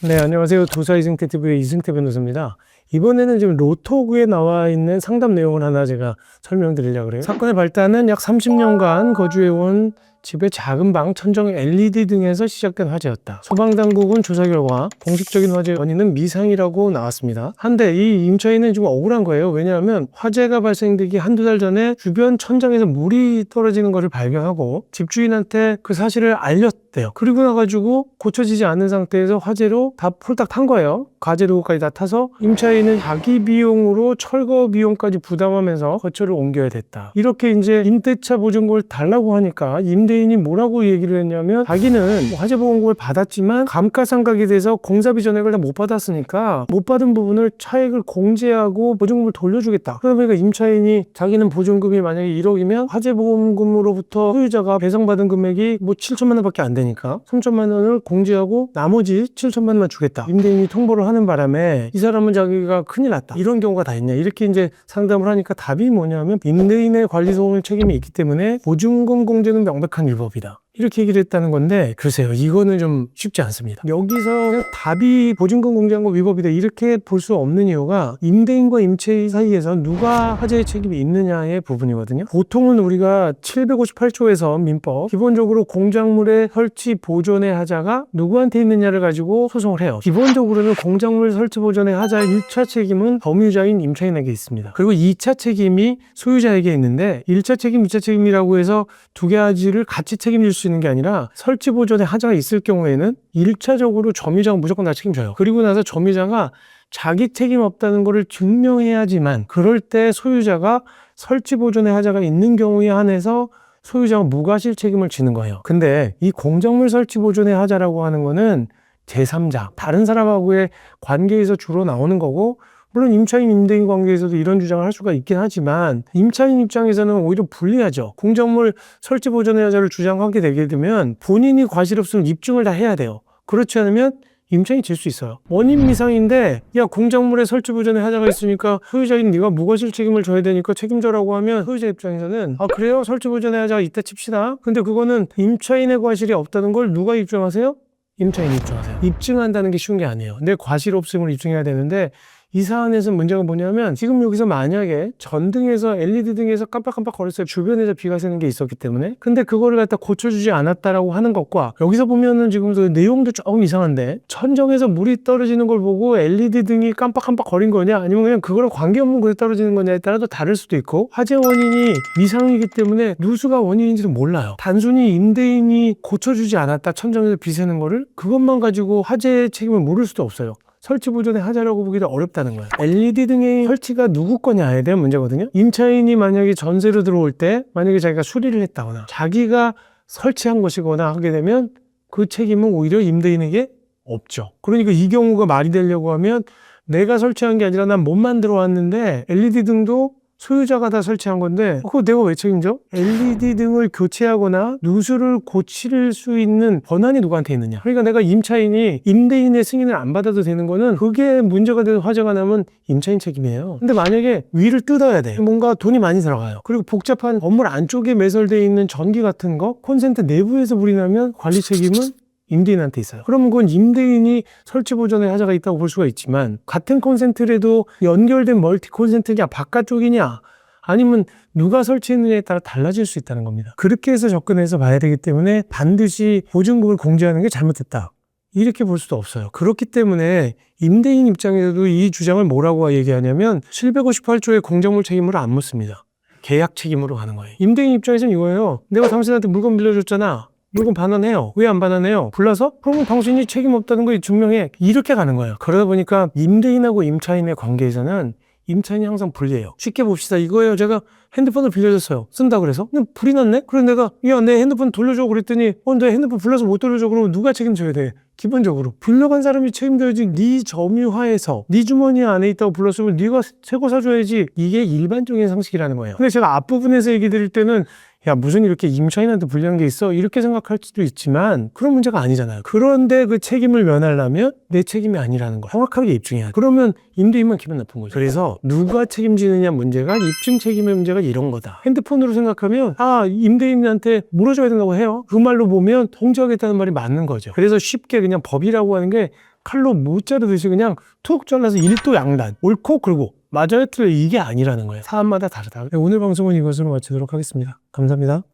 네, 안녕하세요. 도사 이승태 TV의 이승태 변호사입니다. 이번에는 지금 로토구에 나와 있는 상담 내용을 하나 제가 설명드리려고 그래요. 사건의 발단은 약 30년간 거주해온 집의 작은 방, 천정 LED 등에서 시작된 화재였다. 소방당국은 조사 결과 공식적인 화재 원인은 미상이라고 나왔습니다. 한데 이 임차인은 좀 억울한 거예요. 왜냐하면 화재가 발생되기 한두 달 전에 주변 천장에서 물이 떨어지는 것을 발견하고 집주인한테 그 사실을 알렸대요. 그리고 나가지고 고쳐지지 않은 상태에서 화재로 다 폴딱 탄 거예요. 가재로까지 다 타서 임차인은 자기 비용으로 철거 비용까지 부담하면서 거처를 옮겨야 됐다. 이렇게 이제 임대차 보증금을 달라고 하니까 임대인이 뭐라고 얘기를 했냐면 자기는 화재 보험금을 받았지만 감가상각에 대해서 공사비 전액을 다 못 받았으니까 못 받은 부분을 차액을 공제하고 보증금을 돌려주겠다. 그러다 보니까 임차인이 자기는 보증금이 만약에 1억이면 화재 보험금으로부터 소유자가 배상받은 금액이 뭐 7천만 원밖에 안 되니까 3천만 원을 공제하고 나머지 7천만 원만 주겠다. 임대인이 통보를 하는 바람에 이 사람은 자기가 큰일 났다. 이런 경우가 다 있냐. 이렇게 이제 상담을 하니까 답이 뭐냐면 임대인의 관리 소홀 책임이 있기 때문에 보증금 공제는 명백한 위법이다. 이렇게 얘기를 했다는 건데 글쎄요, 이거는 좀 쉽지 않습니다. 여기서 그냥 답이 보증금 공제한 거 위법이다 이렇게 볼 수 없는 이유가 임대인과 임차인 사이에서 누가 화재의 책임이 있느냐의 부분이거든요. 보통은 우리가 758조에서 민법 기본적으로 공작물의 설치 보존의 하자가 누구한테 있느냐를 가지고 소송을 해요. 기본적으로는 공작물 설치 보존의 하자의 1차 책임은 점유자인 임차인에게 있습니다. 그리고 2차 책임이 소유자에게 있는데 1차 책임, 2차 책임이라고 해서 두 가지를 같이 책임질 수 있는 게 아니라 설치 보존에 하자가 있을 경우에는 1차적으로 점유자가 무조건 다 책임져요. 그리고 나서 점유자가 자기 책임 없다는 것을 증명해야지만 그럴 때 소유자가 설치 보존에 하자가 있는 경우에 한해서 소유자가 무과실 책임을 지는 거예요. 근데 이 공작물 설치 보존에 하자라고 하는 거는 제3자, 다른 사람하고의 관계에서 주로 나오는 거고 물론 임차인, 임대인 관계에서도 이런 주장을 할 수가 있긴 하지만 임차인 입장에서는 오히려 불리하죠. 공작물 설치 보존의 하자를 주장하게 되게 되면 본인이 과실 없음을 입증을 다 해야 돼요. 그렇지 않으면 임차인이 질 수 있어요. 원인 미상인데 야 공작물에 설치 보존의 하자가 있으니까 소유자인 네가 무과실 책임을 져야 되니까 책임져라고 하면 소유자 입장에서는 아 그래요? 설치 보존의 하자가 있다 칩시다. 근데 그거는 임차인의 과실이 없다는 걸 누가 입증하세요? 임차인이 입증하세요. 입증한다는 게 쉬운 게 아니에요. 내 과실 없음을 입증해야 되는데 이 사안에서 문제가 뭐냐면 지금 여기서 만약에 전등에서 LED 등에서 깜빡깜빡 거렸어요. 주변에서 비가 새는 게 있었기 때문에. 근데 그거를 갖다 고쳐주지 않았다라고 하는 것과 여기서 보면은 지금 그 내용도 조금 이상한데 천정에서 물이 떨어지는 걸 보고 LED 등이 깜빡깜빡 거린 거냐 아니면 그냥 그거랑 관계없는 곳에 떨어지는 거냐에 따라 또 다를 수도 있고 화재 원인이 미상이기 때문에 누수가 원인인지도 몰라요. 단순히 임대인이 고쳐주지 않았다 천정에서 비 새는 거를 그것만 가지고 화재의 책임을 물을 수도 없어요. 설치 보존의 하자라고 보기도 어렵다는 거예요. LED 등의 설치가 누구 거냐에 대한 문제거든요. 임차인이 만약에 전세로 들어올 때 만약에 자기가 수리를 했다거나 자기가 설치한 것이거나 하게 되면 그 책임은 오히려 임대인에게 없죠. 그러니까 이 경우가 말이 되려고 하면 내가 설치한 게 아니라 난 못 만들어 왔는데 LED 등도 소유자가 다 설치한 건데 그거 내가 왜 책임져? LED 등을 교체하거나 누수를 고칠 수 있는 권한이 누구한테 있느냐. 그러니까 내가 임차인이 임대인의 승인을 안 받아도 되는 거는 그게 문제가 돼서 화재가 나면 임차인 책임이에요. 근데 만약에 위를 뜯어야 돼. 뭔가 돈이 많이 들어가요. 그리고 복잡한 건물 안쪽에 매설되어 있는 전기 같은 거 콘센트 내부에서 불이 나면 관리 책임은 임대인한테 있어요. 그러면 그건 임대인이 설치 보존에 하자가 있다고 볼 수가 있지만 같은 콘센트라도 연결된 멀티 콘센트냐 바깥쪽이냐 아니면 누가 설치했느냐에 따라 달라질 수 있다는 겁니다. 그렇게 해서 접근해서 봐야 되기 때문에 반드시 보증금을 공제하는 게 잘못됐다. 이렇게 볼 수도 없어요. 그렇기 때문에 임대인 입장에서도 이 주장을 뭐라고 얘기하냐면 758조의 공작물 책임으로 안 묻습니다. 계약 책임으로 가는 거예요. 임대인 입장에서는 이거예요. 내가 당신한테 물건 빌려줬잖아. 물건 반환해요. 왜 안 반환해요? 불나서? 그러면 당신이 책임 없다는 걸 증명해. 이렇게 가는 거예요. 그러다 보니까 임대인하고 임차인의 관계에서는 임차인이 항상 불리해요. 쉽게 봅시다. 이거예요. 제가 핸드폰을 빌려줬어요. 쓴다 그래서. 근데 불이 났네? 그래서 내가 야, 내 핸드폰 돌려줘 그랬더니 내 핸드폰 불나서 못 돌려줘. 그러면 누가 책임져야 돼? 기본적으로 빌려간 사람이 책임져야지. 네 점유하에서 네 주머니 안에 있다고 불렀으면 네가 새거 사줘야지. 이게 일반적인 상식이라는 거예요. 근데 제가 앞부분에서 얘기 드릴 때는 야 무슨 이렇게 임차인한테 불리한 게 있어? 이렇게 생각할 수도 있지만 그런 문제가 아니잖아요. 그런데 그 책임을 면하려면 내 책임이 아니라는 거 정확하게 입증해야 돼. 그러면 임대인만 기분 나쁜 거죠. 그래서 누가 책임지느냐 문제가 입증 책임의 문제가 이런 거다. 핸드폰으로 생각하면 임대인한테 물어줘야 된다고 해요. 그 말로 보면 통제하겠다는 말이 맞는 거죠. 그래서 쉽게 그냥 법이라고 하는 게 칼로 못 자르듯이 그냥 툭 잘라서 일도 양단, 옳고 그르고 맞아요 틀려 이게 아니라는 거예요. 사람마다 다르다. 오늘 방송은 이것으로 마치도록 하겠습니다. 감사합니다.